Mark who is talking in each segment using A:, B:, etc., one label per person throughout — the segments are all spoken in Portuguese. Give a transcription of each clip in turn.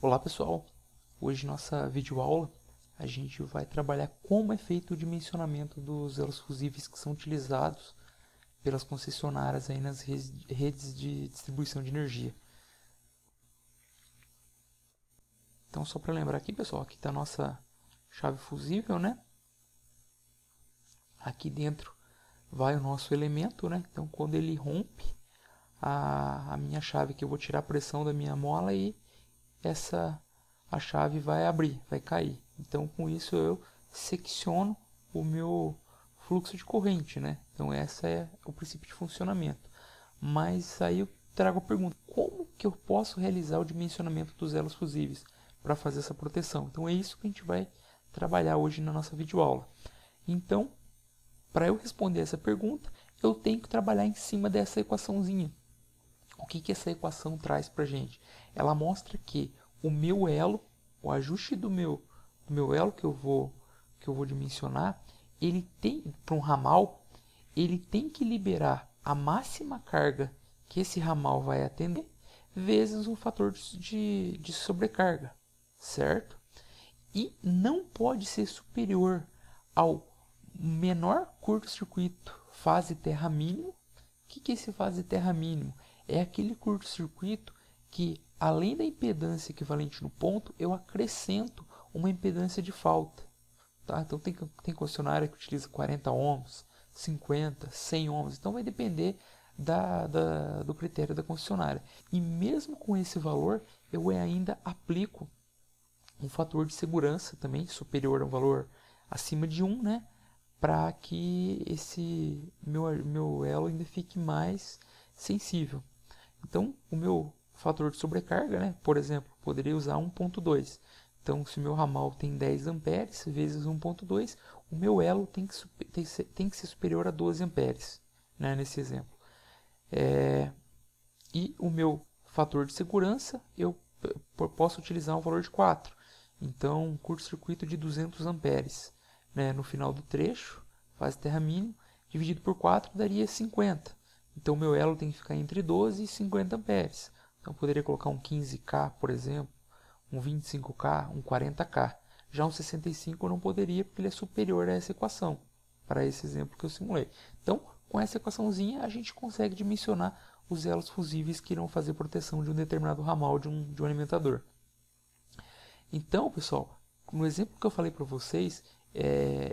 A: Olá pessoal, hoje nossa videoaula a gente vai trabalhar como é feito o dimensionamento dos elos fusíveis que são utilizados pelas concessionárias aí nas redes de distribuição de energia. Então só para lembrar aqui pessoal, aqui está a nossa chave fusível, né? Aqui dentro vai o nosso elemento, né? Então quando ele rompe, a minha chave que eu vou tirar a pressão da minha mola e a chave vai abrir, vai cair. Então com isso eu secciono o meu fluxo de corrente, né? Então esse é o princípio de funcionamento. Mas aí eu trago a pergunta, como que eu posso realizar o dimensionamento dos elos fusíveis para fazer essa proteção? Então é isso que a gente vai trabalhar hoje na nossa videoaula. Então, para eu responder essa pergunta, eu tenho que trabalhar em cima dessa equaçãozinha. O que essa equação traz para a gente? Ela mostra que o meu elo, o ajuste do meu elo que eu vou dimensionar, ele tem, para um ramal, ele tem que liberar a máxima carga que esse ramal vai atender, vezes um fator de sobrecarga, certo? E não pode ser superior ao menor curto-circuito fase terra mínimo. O que é esse fase terra mínimo? É aquele curto-circuito que, além da impedância equivalente no ponto, eu acrescento uma impedância de falta. Tá? Então tem concessionária que utiliza 40 ohms, 50, 100 ohms. Então vai depender do critério da concessionária. E mesmo com esse valor, eu ainda aplico um fator de segurança também superior a um valor acima de 1, né? Para que esse meu elo ainda fique mais sensível. Então, o meu fator de sobrecarga, né, por exemplo, poderia usar 1.2. Então, se o meu ramal tem 10 amperes vezes 1.2, o meu elo tem que ser superior a 12 amperes, né, nesse exemplo. E o meu fator de segurança, eu posso utilizar um valor de 4. Então, um curto-circuito de 200 amperes. Né, no final do trecho, fase terra mínimo, dividido por 4 daria 50. Então, meu elo tem que ficar entre 12 e 50 amperes. Então, eu poderia colocar um 15K, por exemplo, um 25K, um 40K. Já um 65 eu não poderia, porque ele é superior a essa equação, para esse exemplo que eu simulei. Então, com essa equaçãozinha, a gente consegue dimensionar os elos fusíveis que irão fazer proteção de um determinado ramal de um alimentador. Então, pessoal, no exemplo que eu falei para vocês,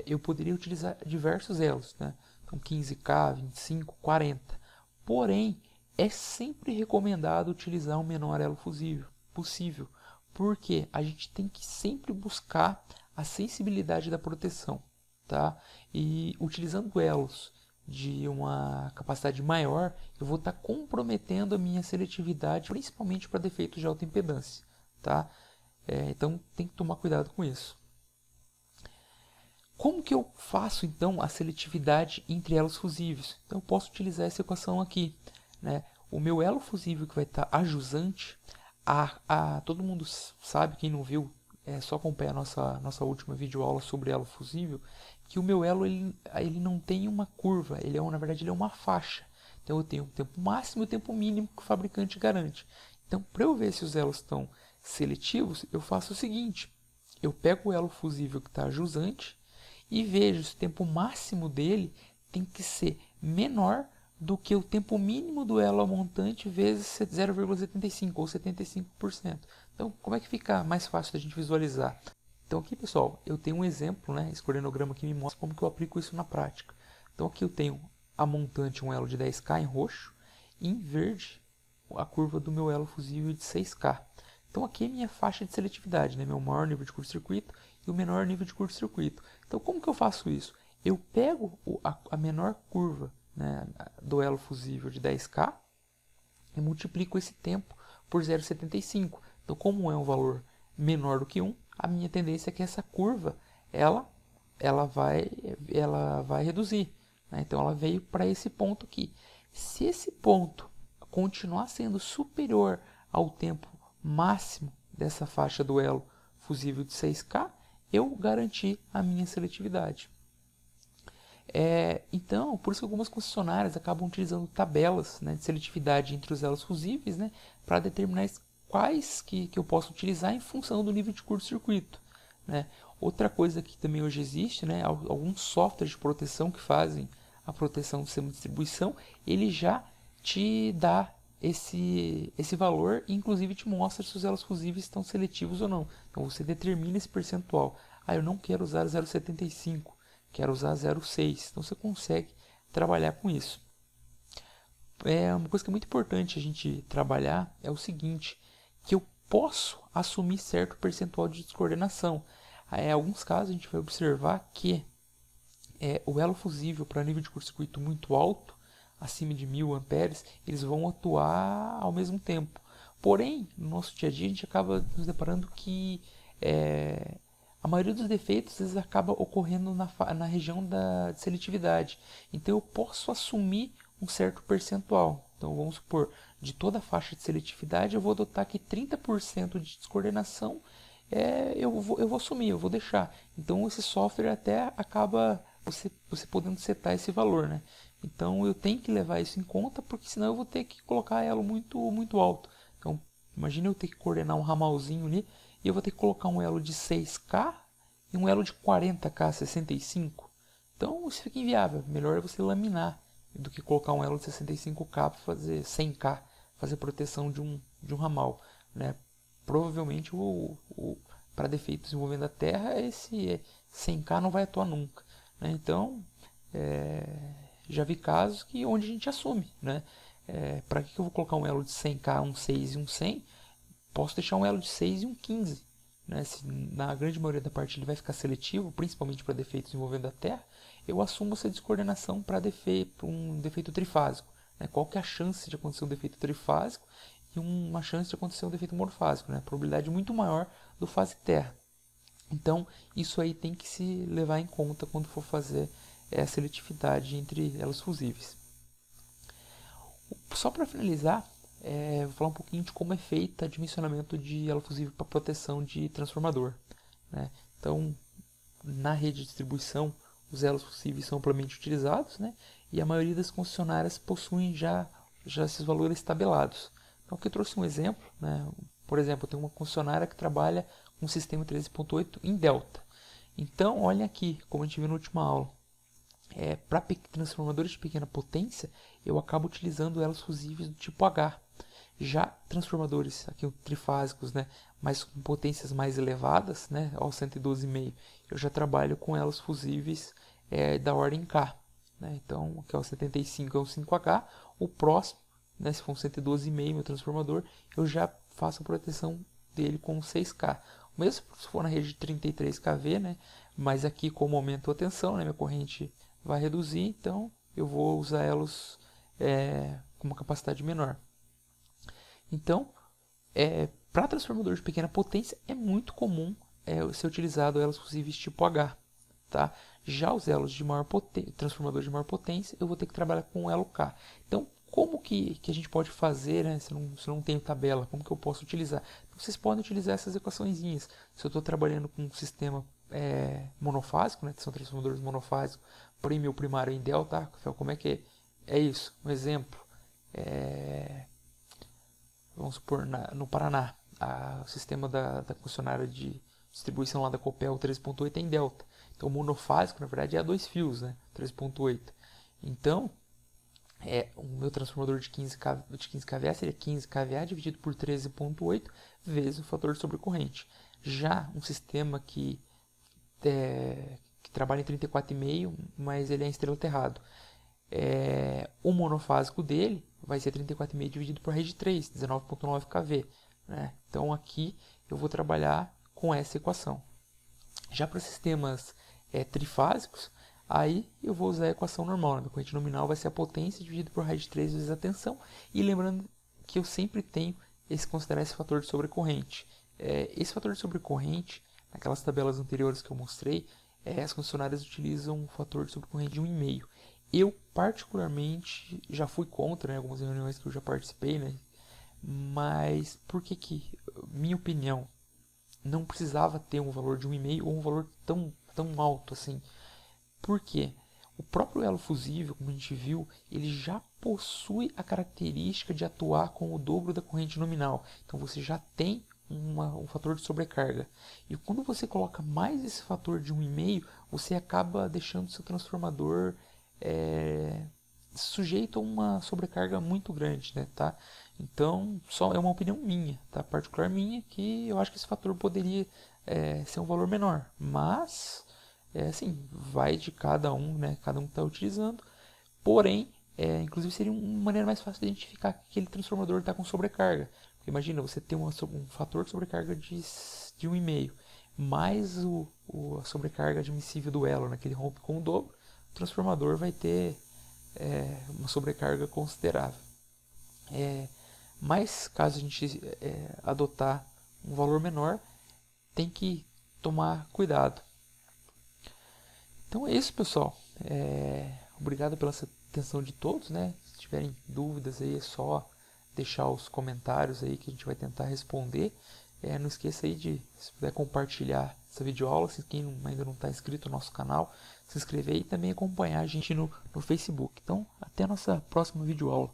A: eu poderia utilizar diversos elos, né? Então 15K, 25, 40. Porém, é sempre recomendado utilizar o menor elo fusível possível, porque a gente tem que sempre buscar a sensibilidade da proteção, tá? E utilizando elos de uma capacidade maior, eu vou estar comprometendo a minha seletividade, principalmente para defeitos de alta impedância, tá? Então tem que tomar cuidado com isso. Como que eu faço então a seletividade entre elos fusíveis? Então eu posso utilizar essa equação aqui, né? O meu elo fusível que vai estar ajusante, todo mundo sabe, quem não viu, é só acompanhar a nossa última videoaula sobre elo fusível, que o meu elo ele não tem uma curva, na verdade ele é uma faixa. Então eu tenho o tempo máximo e o tempo mínimo que o fabricante garante. Então para eu ver se os elos estão seletivos, eu faço o seguinte, eu pego o elo fusível que está jusante e vejo se o tempo máximo dele tem que ser menor do que o tempo mínimo do elo montante vezes 0,75 ou 75%. Então, como é que fica mais fácil da gente visualizar? Então aqui, pessoal, eu tenho um exemplo, né? Esse coordenograma aqui me mostra como que eu aplico isso na prática. Então aqui eu tenho a montante, um elo de 10K em roxo, e em verde a curva do meu elo fusível de 6K. Então aqui é minha faixa de seletividade, né? Meu maior nível de curto-circuito e o menor nível de curto-circuito. Então como que eu faço isso? Eu pego a menor curva, né, do elo fusível de 10K e multiplico esse tempo por 0,75. Então como é um valor menor do que 1, a minha tendência é que essa curva ela vai reduzir. Né? Então ela veio para esse ponto aqui. Se esse ponto continuar sendo superior ao tempo máximo dessa faixa do elo fusível de 6K, eu garanti a minha seletividade. Então, por isso que algumas concessionárias acabam utilizando tabelas, né, de seletividade entre os elos fusíveis, né, para determinar quais que eu posso utilizar em função do nível de curto-circuito, né? Outra coisa que também hoje existe, né, alguns softwares de proteção que fazem a proteção do sistema de distribuição, ele já te dá esse valor e inclusive te mostra se os elos fusíveis estão seletivos ou não. Então você determina esse percentual. Ah, eu não quero usar 0,75, quero usar 0,6. Então você consegue trabalhar com isso. Uma coisa que é muito importante a gente trabalhar é o seguinte, que eu posso assumir certo percentual de descoordenação. Em alguns casos a gente vai observar que o elo fusível para nível de curto-circuito muito alto, acima de 1000 amperes, eles vão atuar ao mesmo tempo. Porém, no nosso dia a dia a gente acaba nos deparando que a maioria dos defeitos às vezes acaba ocorrendo na região da seletividade. Então eu posso assumir um certo percentual. Então vamos supor, de toda a faixa de seletividade eu vou adotar que 30% de descoordenação eu vou assumir, eu vou deixar. Então esse software até acaba você podendo setar esse valor, né? Então eu tenho que levar isso em conta, porque senão eu vou ter que colocar elo muito alto. Então imagina eu ter que coordenar um ramalzinho ali e eu vou ter que colocar um elo de 6K e um elo de 40K, 65. Então isso fica inviável. Melhor é você laminar do que colocar um elo de 65K para fazer 100K, fazer proteção de um ramal, né? Provavelmente para defeitos envolvendo a terra, esse 100K não vai atuar nunca, né? Então, já vi casos onde a gente assume, né? Para que eu vou colocar um elo de 100K, um 6 e um 100? Posso deixar um elo de 6 e um 15. Né? Se na grande maioria da parte ele vai ficar seletivo, principalmente para defeitos envolvendo a terra, eu assumo essa descoordenação para um defeito trifásico. Né? Qual que é a chance de acontecer um defeito trifásico e uma chance de acontecer um defeito monofásico? Né? A probabilidade é muito maior do fase terra. Então, isso aí tem que se levar em conta quando for fazer a seletividade entre elos fusíveis. Só para finalizar, vou falar um pouquinho de como é feito o dimensionamento de elo fusível para proteção de transformador, né? Então, na rede de distribuição, os elos fusíveis são amplamente utilizados, né? E a maioria das concessionárias possuem já esses valores tabelados. Então, aqui eu trouxe um exemplo, né? Por exemplo, eu tenho uma concessionária que trabalha com um sistema 13.8 em delta. Então, olha aqui, como a gente viu na última aula. Para transformadores de pequena potência, eu acabo utilizando elos fusíveis do tipo H. Já transformadores aqui trifásicos, né, mas com potências mais elevadas, né, ao 112,5, eu já trabalho com elos fusíveis da ordem K. Né? Então, aqui é o 75, é o 5H. O próximo, né, se for um 112,5 meu transformador, eu já faço a proteção dele com 6K. Mesmo se for na rede de 33 kV, né, mas aqui como aumentou a tensão, né, minha corrente vai reduzir, então eu vou usar elos com uma capacidade menor. Então, para transformador de pequena potência, é muito comum ser utilizado elos fusíveis tipo H. Tá? Já os elos de maior potência, transformadores de maior potência, eu vou ter que trabalhar com elo K. Então, como que a gente pode fazer, né, se eu não tenho tabela, como que eu posso utilizar? Então, vocês podem utilizar essas equaçõezinhas. Se eu estou trabalhando com um sistema monofásico, né, que são transformadores monofásicos, prêmio primário em delta, como é que é isso? Um exemplo. Vamos supor, no Paraná, o sistema da concessionária de distribuição lá da Copel 3.8 é em delta. Então o monofásico, na verdade, é a 2 fios, né? 3.8. Então, o meu transformador de 15 kVA seria 15 kVA dividido por 13.8 vezes o fator de sobrecorrente. Já um sistema que trabalha em 34,5, mas ele é em estrela terrado. O monofásico dele vai ser 34,5 dividido por rede de 3, 19.9 kV. Né? Então aqui eu vou trabalhar com essa equação. Já para sistemas trifásicos, aí eu vou usar a equação normal. Né? Minha corrente nominal vai ser a potência dividido por raiz de 3 vezes a tensão. E lembrando que eu sempre tenho considerar esse fator de sobrecorrente. Esse fator de sobrecorrente, naquelas tabelas anteriores que eu mostrei, as concessionárias utilizam um fator de sobrecorrente de 1,5. Eu, particularmente, já fui contra, né, algumas reuniões que eu já participei, né? Mas por que, minha opinião, não precisava ter um valor de 1,5 ou um valor tão alto assim? Por quê? O próprio elo fusível, como a gente viu, ele já possui a característica de atuar com o dobro da corrente nominal. Então você já tem um fator de sobrecarga. E quando você coloca mais esse fator de 1,5, você acaba deixando seu transformador sujeito a uma sobrecarga muito grande, né, tá? Então, só é uma opinião minha, tá? Particular minha, que eu acho que esse fator poderia ser um valor menor. Mas, assim, vai de cada um, né? Cada um está utilizando. Porém, inclusive seria uma maneira mais fácil de identificar que aquele transformador está com sobrecarga. Porque imagina, você tem um fator de sobrecarga de 1,5, mais a sobrecarga admissível do elo, né, que ele rompe com o dobro, o transformador vai ter uma sobrecarga considerável. Mas caso a gente adotar um valor menor, tem que tomar cuidado. Então é isso, pessoal. Obrigado pela atenção de todos, né? Se tiverem dúvidas aí, é só deixar os comentários aí que a gente vai tentar responder. Não esqueça aí de, se puder, compartilhar essa videoaula. Se quem ainda não está inscrito no nosso canal, se inscrever e também acompanhar a gente no Facebook. Então, até a nossa próxima videoaula.